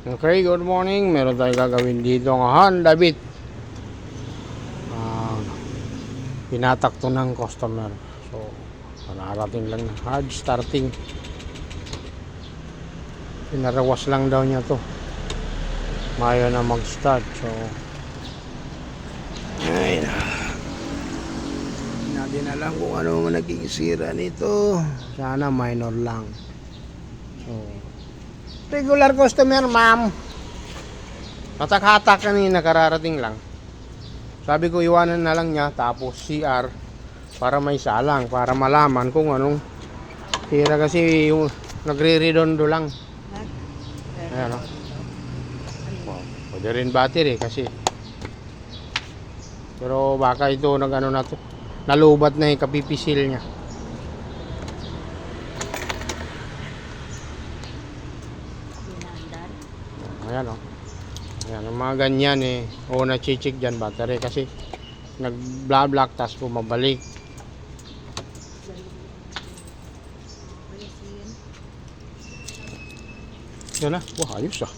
Okay, good morning. Meron tayong gagawin dito ng Honda Beat. Pinatakto ng customer. So, panarating lang na hard starting. Pinarawas lang daw niya to. Mayo na mag-start. So, ay na. Hindi natin alam kung ano naging sira nito. Sana minor lang. So, regular customer, ma'am. Hatak-hatak kanina, kararating lang. Sabi ko iwanan na lang niya, tapos CR para may salang, para malaman kung anong sira, kasi yung nagre-redondo lang. Ayan o. Wow. Pwede rin battery kasi. Pero baka ito nag-ano na to, nalubat na yung kapipisil niya. Ayan o. Ayan, ang mga ganyan o na-check dyan battery kasi nag-black tas bumabalik. Yan na. Wah, ayos ah.